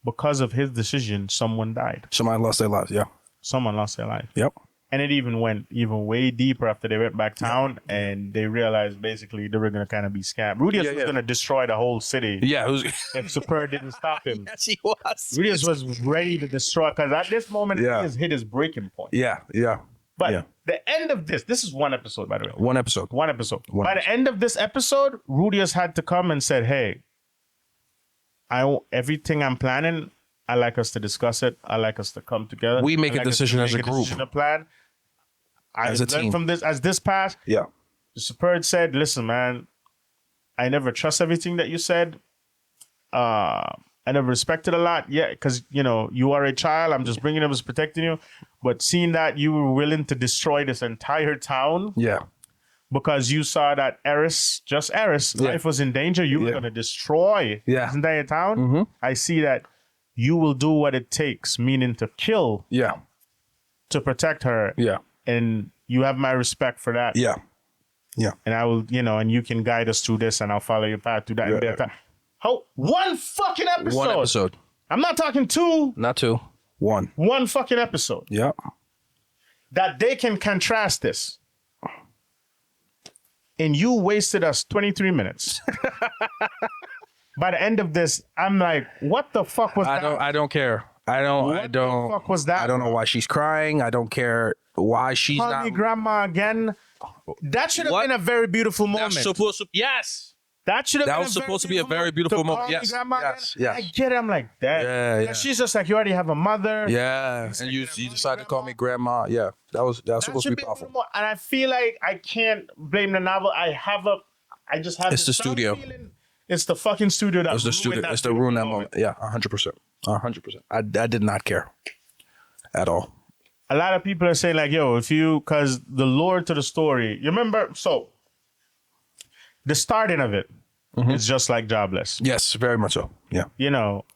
Speaker 1: because of his decision, someone died.
Speaker 2: Someone lost their lives,
Speaker 1: Someone lost their life.
Speaker 2: Yep.
Speaker 1: And it even went way deeper after they went back town and they realized basically they were going to kind of be scammed. Rudius was going to destroy the whole city.
Speaker 2: Yeah.
Speaker 1: If Super didn't stop him.
Speaker 2: Yes, he was.
Speaker 1: Rudius was ready to destroy because at this moment he has hit his breaking point.
Speaker 2: Yeah.
Speaker 1: But the end of this is one episode, by the way.
Speaker 2: One episode.
Speaker 1: By the end of this episode, Rudius had to come and said, hey, everything I'm planning, I like us to discuss it. I like us to come together.
Speaker 2: We make a decision as a group.
Speaker 1: A plan.
Speaker 2: As a team.
Speaker 1: From this, as this passed, the Super said, listen, man, I never trust everything that you said. I never respected a lot. Yeah, because, you are a child. I'm just bringing him as protecting you. But seeing that you were willing to destroy this entire town.
Speaker 2: Yeah.
Speaker 1: Because you saw that Eris, life was in danger. You were going to destroy this entire town.
Speaker 2: Mm-hmm.
Speaker 1: I see that you will do what it takes, meaning to kill.
Speaker 2: Yeah. To
Speaker 1: protect her.
Speaker 2: Yeah.
Speaker 1: And you have my respect for that.
Speaker 2: Yeah. Yeah.
Speaker 1: And I will, and you can guide us through this and I'll follow your path through that.
Speaker 2: Yeah.
Speaker 1: One fucking episode.
Speaker 2: One episode.
Speaker 1: I'm not talking two.
Speaker 2: Not two. One.
Speaker 1: One fucking episode.
Speaker 2: Yeah.
Speaker 1: That they can contrast this. And you wasted us 23 minutes. By the end of this, I'm like, what the fuck was that?
Speaker 2: I don't care. What the fuck was that? I don't know why she's crying. I don't care why she's
Speaker 1: Call me grandma again. That should have been a very beautiful moment.
Speaker 2: That's supposed to, yes.
Speaker 1: That should have been
Speaker 2: supposed to be a very beautiful moment. Yes.
Speaker 1: I get it. I'm like, that.
Speaker 2: Yeah.
Speaker 1: She's just like, you already have a mother.
Speaker 2: Yeah. And you decided to call me grandma. Yeah. That was supposed to be powerful.
Speaker 1: And I feel like I can't blame the novel. I just have
Speaker 2: It's the studio.
Speaker 1: It's the fucking studio that
Speaker 2: It's the ruin that moment. Yeah, 100%. 100%. I did not care at all.
Speaker 1: A lot of people are saying like, yo, because the lore to the story, you remember, so the starting of it is just like Jobless.
Speaker 2: Yes, very much so. Yeah.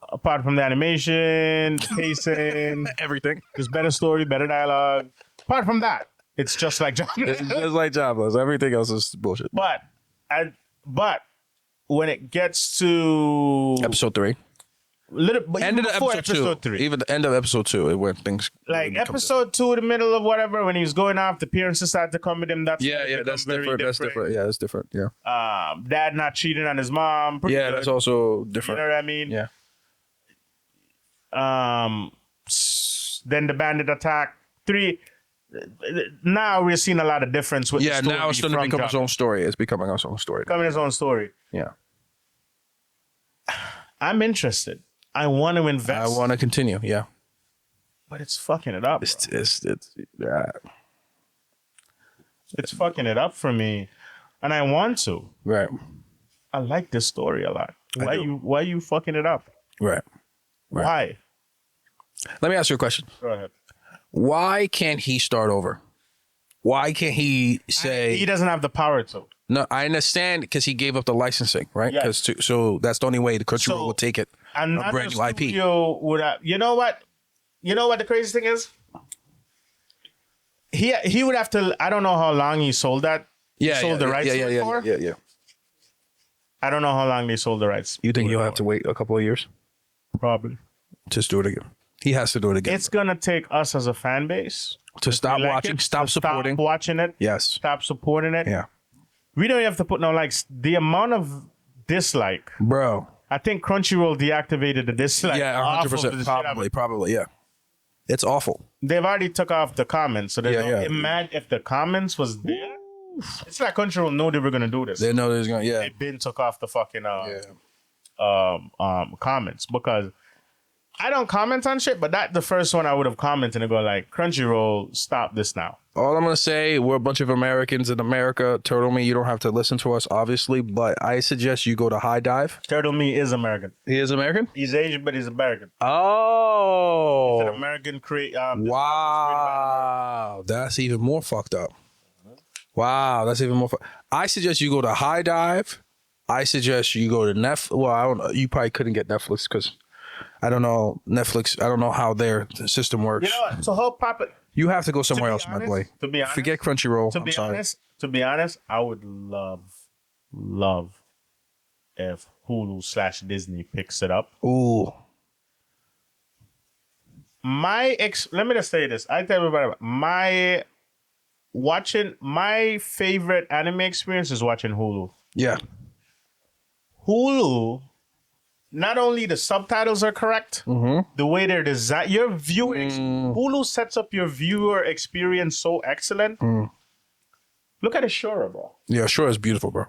Speaker 1: Apart from the animation, pacing,
Speaker 2: everything.
Speaker 1: There's better story, better dialogue. Apart from that, it's just like Jobless.
Speaker 2: It's just like Jobless. Everything else is bullshit.
Speaker 1: But when it gets to
Speaker 2: episode 3, end of episode 3, even the end of episod 2, it went things
Speaker 1: like episode 2, the middle of whatever, when he was going off, the parents decided to come with him. That's
Speaker 2: that's different. That's different. Yeah, it's different. Yeah.
Speaker 1: Dad not cheating on his mom.
Speaker 2: Yeah, that's also different.
Speaker 1: You know what I mean?
Speaker 2: Yeah.
Speaker 1: Then the bandit attack 3. Now we're seeing a lot of difference with the story.
Speaker 2: Now it's going to become its own story. It's becoming its own story.
Speaker 1: Becoming its own story.
Speaker 2: Yeah.
Speaker 1: I'm interested. I want to invest.
Speaker 2: I want to continue. Yeah.
Speaker 1: But it's fucking it up.
Speaker 2: It's
Speaker 1: fucking it up for me, and I want to.
Speaker 2: Right.
Speaker 1: I like this story a lot. Why you fucking it up?
Speaker 2: Right.
Speaker 1: Why?
Speaker 2: Let me ask you a question.
Speaker 1: Go ahead.
Speaker 2: Why can't he start over? Why can't he say
Speaker 1: he doesn't have the power to?
Speaker 2: No, I understand because he gave up the licensing, right?
Speaker 1: Yes.
Speaker 2: So that's the only way the Crunchyroll will take it.
Speaker 1: Another
Speaker 2: brand new IP.
Speaker 1: studio would have. You know what? The crazy thing is? He would have to. I don't know how long he sold that. Sold the rights for.
Speaker 2: Yeah.
Speaker 1: I don't know how long they sold the rights.
Speaker 2: You think you'll have to wait a couple of years?
Speaker 1: Probably.
Speaker 2: Just do it again. He has to do it again.
Speaker 1: It's gonna take us as a fan base
Speaker 2: to stop watching, stop supporting.
Speaker 1: Stop watching it.
Speaker 2: Yes.
Speaker 1: Stop supporting it.
Speaker 2: Yeah.
Speaker 1: We don't have to put no likes. The amount of dislike.
Speaker 2: Bro.
Speaker 1: I think Crunchyroll deactivated the dislike.
Speaker 2: Yeah, 100%. Probably, yeah. It's awful.
Speaker 1: They've already took off the comments. So
Speaker 2: Yeah.
Speaker 1: if the comments was there, it's like Crunchyroll know they were gonna do this.
Speaker 2: They know they're going to, yeah.
Speaker 1: They been took off the fucking comments because I don't comment on shit, but that's the first one I would have commented and go like, Crunchyroll, stop this now.
Speaker 2: All I'm going to say, we're a bunch of Americans in America. TurtleMe, you don't have to listen to us, obviously, but I suggest you go to High Dive.
Speaker 1: TurtleMe is American.
Speaker 2: He is American?
Speaker 1: He's Asian, but he's American.
Speaker 2: Oh.
Speaker 1: He's an American
Speaker 2: Wow. That's even more fucked up. Wow, that's even more I suggest you go to High Dive. I suggest you go to Netflix. Well, I don't know. You probably couldn't get Netflix because I don't know Netflix. I don't know how their system works.
Speaker 1: You know what? So how popular?
Speaker 2: You have to go somewhere else, my boy.
Speaker 1: To be honest,
Speaker 2: forget Crunchyroll.
Speaker 1: To be honest, I would love if Hulu/Disney picks it up.
Speaker 2: Ooh.
Speaker 1: Let me just say this. I tell everybody my favorite anime experience is watching Hulu.
Speaker 2: Yeah.
Speaker 1: Hulu, not only the subtitles are correct, the way they're designed, your viewing, Hulu sets up your viewer experience so excellent. Look at Ashura, bro.
Speaker 2: Yeah, sure is beautiful, bro.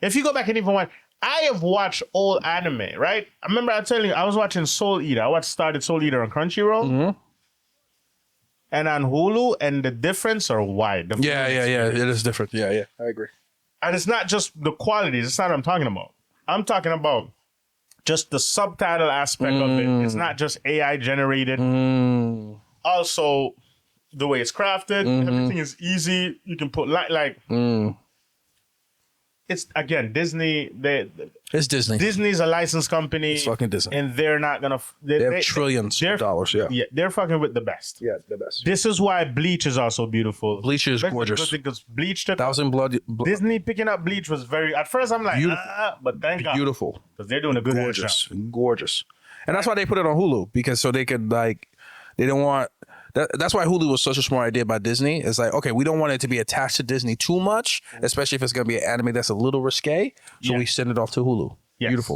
Speaker 1: If you go back and even watch, I have watched old anime, right? I remember I telling you, I was watching Soul Eater. I started Soul Eater on Crunchyroll. And on Hulu, and the difference are wide.
Speaker 2: Yeah. It is different. Yeah. I agree.
Speaker 1: And it's not just the quality. It's not what I'm talking about. I'm talking about just the subtitle aspect of it. It's not just AI generated. Also, the way it's crafted, everything is easy. You can put it's again Disney.
Speaker 2: It's Disney.
Speaker 1: Disney's a licensed company.
Speaker 2: It's fucking Disney,
Speaker 1: and they're not gonna.
Speaker 2: They have trillions of dollars. Yeah,
Speaker 1: they're fucking with the best.
Speaker 2: Yeah, the best.
Speaker 1: This is why Bleach is also beautiful.
Speaker 2: Bleach is gorgeous
Speaker 1: because Bleach took
Speaker 2: Thousand Blood.
Speaker 1: Disney picking up Bleach was very. At first, I'm like, but thank God,
Speaker 2: beautiful,
Speaker 1: because they're doing a good
Speaker 2: gorgeous, and that's why they put it on Hulu because so they could they don't want. That's why Hulu was such a smart idea by Disney. It's like, okay, we don't want it to be attached to Disney too much, especially if it's going to be an anime that's a little risque. So we send it off to Hulu. Yes.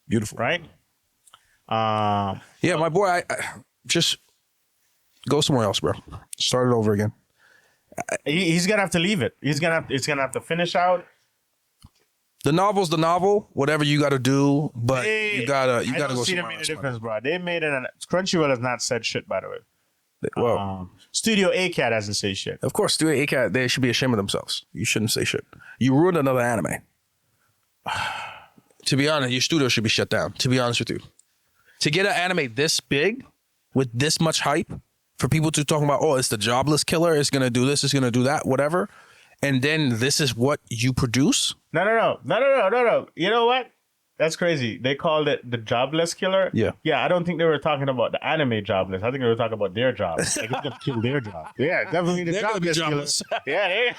Speaker 2: Beautiful.
Speaker 1: Right?
Speaker 2: Yeah, my boy, I just go somewhere else, bro. Start it over again.
Speaker 1: He's going to have to leave it. It's going to have to finish out.
Speaker 2: The novel's the novel, whatever you got to do, but you gotta go somewhere else.
Speaker 1: Difference, bro. They made it, and Crunchyroll has not said shit, by the way.
Speaker 2: Well,
Speaker 1: Studio A-Cat hasn't said shit.
Speaker 2: Of course, Studio A-Cat, they should be ashamed of themselves. You shouldn't say shit. You ruined another anime. To be honest, your studio should be shut down. To be honest with you. To get an anime this big, with this much hype, for people to talk about, oh, it's the jobless killer, it's going to do this, it's going to do that, whatever, and then this is what you produce?
Speaker 1: No. You know what? That's crazy. They called it the jobless killer.
Speaker 2: Yeah.
Speaker 1: Yeah, I don't think they were talking about the anime jobless. I think they were talking about their job. Like, they're going to kill their job. Yeah, definitely the jobless killer. Yeah.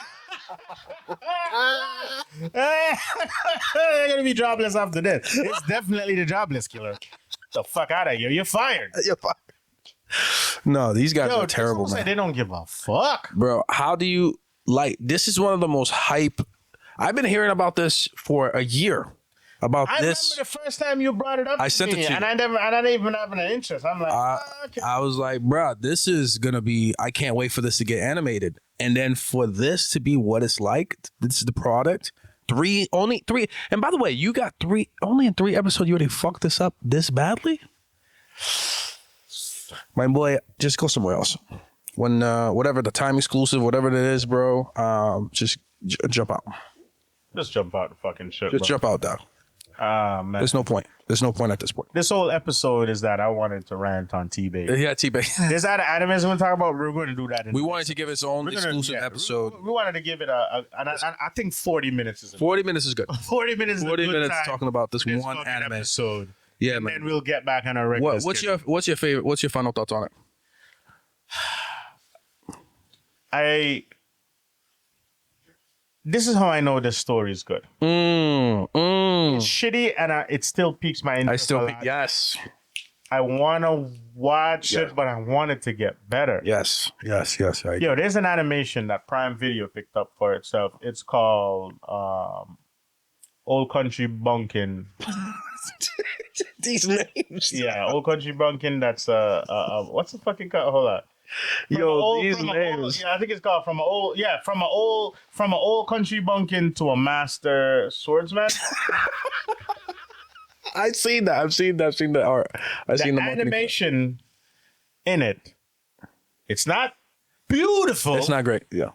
Speaker 1: They're going to be jobless after this. It's definitely the jobless killer. The fuck out of here. You're fired.
Speaker 2: No, these guys are terrible, man.
Speaker 1: They don't give a fuck.
Speaker 2: Bro, how do you, this is one of the most hype. I've been hearing about this for a year. I remember the
Speaker 1: first time you brought it up.
Speaker 2: I sent it to you,
Speaker 1: and I didn't even have an interest. I'm like,
Speaker 2: I was like, bro, this is gonna be. I can't wait for this to get animated, and then for this to be what it's like. This is the product. Only three. And by the way, you got only in 3 episodes. You already fucked this up this badly. My boy, just go somewhere else. When whatever the time exclusive, whatever it is, bro, just jump out.
Speaker 1: Just jump out the fucking shit.
Speaker 2: Just jump out, dog. Man. There's no point. There's no point at this point.
Speaker 1: This whole episode is that I wanted to rant on TBATE.
Speaker 2: Yeah, TBATE.
Speaker 1: There's other animes we're going to talk about. We're going to do that.
Speaker 2: We wanted to give its own exclusive episode.
Speaker 1: We wanted to give it I think 40 minutes is
Speaker 2: 40 minutes is good.
Speaker 1: 40 minutes is
Speaker 2: 40 minutes talking about this one anime
Speaker 1: episode.
Speaker 2: Yeah,
Speaker 1: and
Speaker 2: man.
Speaker 1: then we'll get back on our regular
Speaker 2: What's your favorite? What's your final thoughts on it?
Speaker 1: This is how I know this story is good. It's shitty, and it still piques my interest.
Speaker 2: Yes.
Speaker 1: I want to watch it, but I want it to get better.
Speaker 2: Yes.
Speaker 1: Yo, there's an animation that Prime Video picked up for itself. It's called Old Country Bunkin'.
Speaker 2: These names.
Speaker 1: Yeah, Old Country Bunkin'. That's what's the fucking called? Hold on.
Speaker 2: These names.
Speaker 1: I think it's called from an old country bunkin to a master swordsman.
Speaker 2: I've seen that art. I've seen the
Speaker 1: animation in it. It's not beautiful.
Speaker 2: It's not great. Yeah.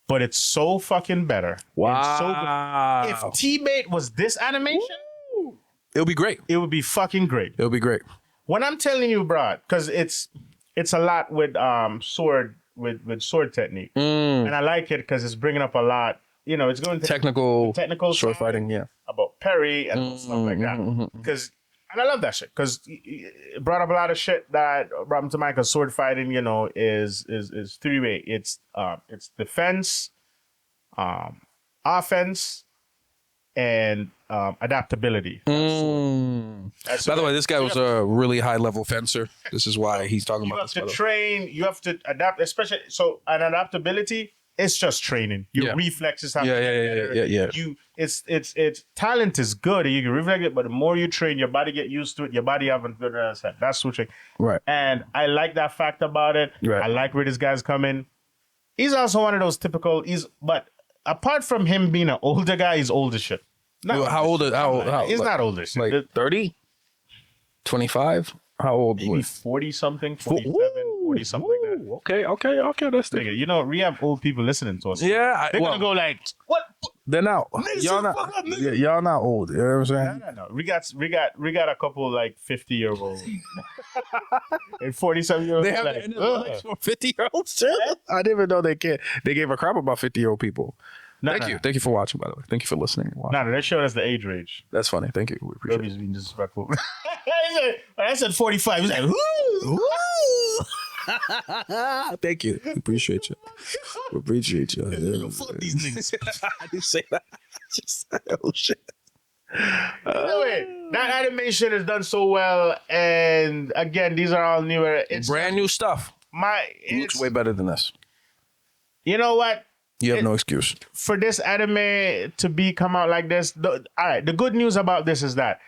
Speaker 1: But it's so fucking better.
Speaker 2: Wow.
Speaker 1: It's so good. If TBATE was this animation,
Speaker 2: it would be great.
Speaker 1: It would be fucking great.
Speaker 2: It would be great.
Speaker 1: When I'm telling you, bro, because it's a lot with sword technique, and I like it because it's bringing up a lot. You know, it's going to
Speaker 2: technical sword fighting. Yeah,
Speaker 1: about parry and stuff like that. Because and I love that shit because it brought up a lot of shit that brought me to mind. Because sword fighting, you know, is three-way. It's defense, offense, and adaptability.
Speaker 2: By the way, this guy was a really high level fencer. This is why he's talking about this.
Speaker 1: You have to train. You have to adapt, especially so. An adaptability. It's just training. Your reflexes have to get better. It's talent is good. You can reflect it, but the more you train, your body get used to it. Your body haven't figured out that. That's switching.
Speaker 2: Right.
Speaker 1: And I like that fact about it.
Speaker 2: Right.
Speaker 1: I like where this guy's coming. He's also one of those typical. But apart from him being an older guy, he's old as shit.
Speaker 2: How old?
Speaker 1: He's not old as shit.
Speaker 2: Like 30, 25. How old?
Speaker 1: Maybe 40 something, 47, 40 something like that.
Speaker 2: Okay. That's
Speaker 1: Nigga, you know, we have old people listening to us.
Speaker 2: Yeah,
Speaker 1: they're gonna go like, what?
Speaker 2: They're not. Y'all not old. You know what I'm saying?
Speaker 1: No. We got a couple like 50-year-olds and 47-year-olds.
Speaker 2: They have like 50-year-olds too. I didn't even know they gave a crap about 50-year-old people. Thank you for watching. By the way, thank you for listening.
Speaker 1: They showed us the age range.
Speaker 2: That's funny. Thank you. We appreciate
Speaker 1: Guerby's being disrespectful. I said 45. He's like, ooh.
Speaker 2: Thank you. We appreciate you.
Speaker 1: Fuck these niggas.
Speaker 2: I didn't say that. Oh shit.
Speaker 1: Anyway, that animation is done so well, and again, these are all newer. It's
Speaker 2: brand new stuff. It looks way better than this.
Speaker 1: You know what?
Speaker 2: You have no excuse
Speaker 1: for this anime to come out like this. All right, the good news about this is that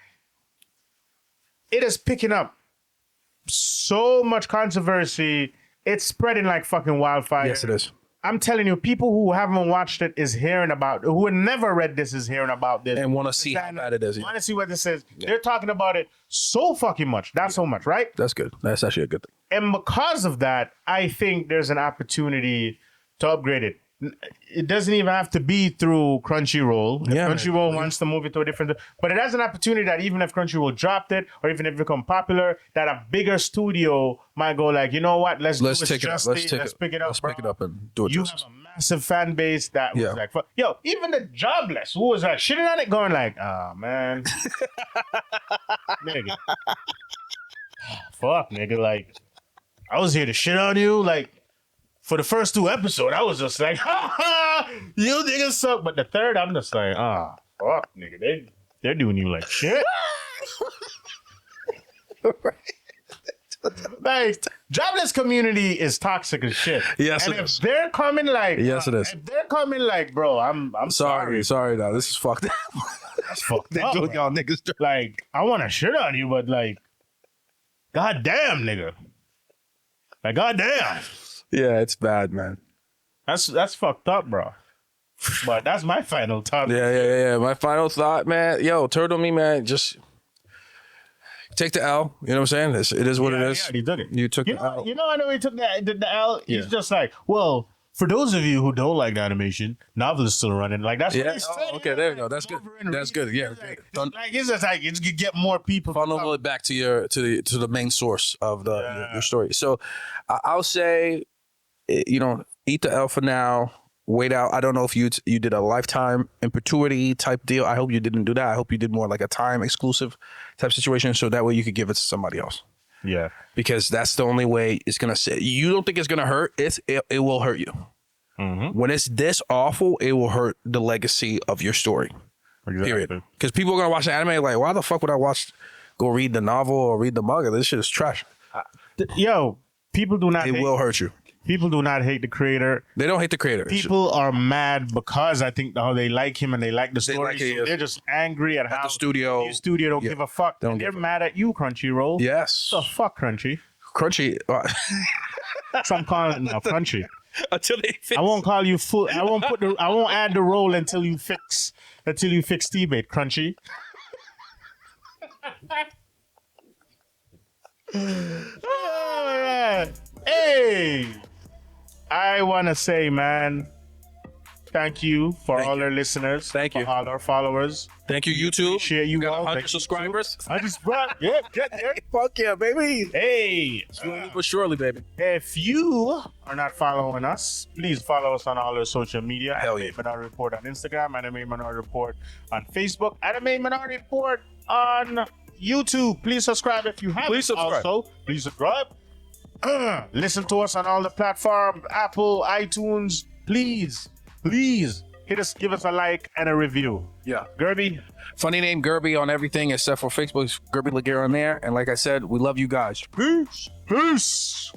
Speaker 1: it is picking up so much controversy. It's spreading like fucking wildfire.
Speaker 2: Yes, it is.
Speaker 1: I'm telling you, people who haven't watched it is hearing about it. Who have never read this is hearing about this.
Speaker 2: And want to see how bad it is.
Speaker 1: Want to see what this is. Yeah. They're talking about it so fucking much. Not so much, right?
Speaker 2: That's good. That's actually a good thing.
Speaker 1: And because of that, I think there's an opportunity to upgrade it. It doesn't even have to be through Crunchyroll. If Crunchyroll wants to move it to a different, but it has an opportunity that even if Crunchyroll dropped it, or even if it become popular, that a bigger studio might go like, you know what, let's pick it up. Let's pick it up
Speaker 2: and do it.
Speaker 1: You have a massive fan base that was like, yo, even the jobless who was like shitting on it, going like, oh man, nigga, fuck, nigga, like I was here to shit on you, like. For the first 2 episodes, I was just like, ha ha, you niggas suck. But the third, I'm just like, fuck, nigga. They're doing you like shit. Like, jobless community is toxic as shit.
Speaker 2: Yes,
Speaker 1: and if they're coming like,
Speaker 2: yes, it is.
Speaker 1: If they're coming like, bro, I'm sorry.
Speaker 2: Sorry, now this is fucked up.
Speaker 1: That's fucked up.
Speaker 2: Doing y'all niggas dirty.
Speaker 1: Like, I want to shit on you, but like, goddamn, nigga. Like, goddamn.
Speaker 2: Yeah, it's bad, man.
Speaker 1: That's fucked up, bro. But that's my final thought.
Speaker 2: Yeah. My final thought, man. Yo, TurtleMe, man, just take the L. You know what I'm saying? It is what it is.
Speaker 1: Yeah, he took it.
Speaker 2: You took the L.
Speaker 1: You know, I know he took the L. He's just like, well, for those of you who don't like the animation, novel is still running. Like that's what he's saying.
Speaker 2: Okay, there you go. That's good. That's good. Yeah.
Speaker 1: Like it's just like you get more people.
Speaker 2: Funnel it back to the main source of your story. So I'll say, eat the L for now. Wait out. I don't know if you did a lifetime in perpetuity type deal. I hope you didn't do that. I hope you did more like a time exclusive type situation, so that way you could give it to somebody else.
Speaker 1: Yeah,
Speaker 2: because that's the only way it's gonna sit. You don't think it's gonna hurt? It will hurt you. Mm-hmm. When it's this awful, it will hurt the legacy of your story.
Speaker 1: Exactly.
Speaker 2: Period. Because people are gonna watch the anime like, why the fuck would I watch go read the novel or read the manga. This shit is trash.
Speaker 1: Yo, people do not.
Speaker 2: It will hurt you.
Speaker 1: People do not hate the creator.
Speaker 2: They don't hate the creator.
Speaker 1: People are mad because I think they like him and they like the story.
Speaker 2: like it, yes.
Speaker 1: They're just angry at how
Speaker 2: the studio.
Speaker 1: The studio don't give a fuck. They're mad at you, Crunchyroll.
Speaker 2: Yes.
Speaker 1: The fuck, Crunchy.
Speaker 2: Crunchy.
Speaker 1: That's what I'm calling it now, Crunchy.
Speaker 2: Until they fix.
Speaker 1: I won't call you full. I won't add the role until you fix TBATE, Crunchy. Oh, yeah. Hey, I want to say, man, thank you for all our listeners.
Speaker 2: Thank you.
Speaker 1: For all our followers.
Speaker 2: Thank you, YouTube.
Speaker 1: Appreciate you
Speaker 2: got
Speaker 1: all.
Speaker 2: 100 subscribers.
Speaker 1: I just brought, get there.
Speaker 2: Fuck yeah, baby.
Speaker 1: Hey,
Speaker 2: But surely, baby.
Speaker 1: if you are not following us, please follow us on all our social media.
Speaker 2: Hell yeah.
Speaker 1: Anime Minority Report on Instagram, Anime Minority Report on Facebook, Anime Minority Report on YouTube. Please subscribe if you haven't.
Speaker 2: Please subscribe.
Speaker 1: Also, please subscribe. Listen to us on all the platforms, Apple, iTunes. Please give us a like and a review.
Speaker 2: Yeah.
Speaker 1: Guerby,
Speaker 2: Funny name Guerby on everything except for Facebook. Guerby Laguerre on there. And like I said, we love you guys.
Speaker 1: peace.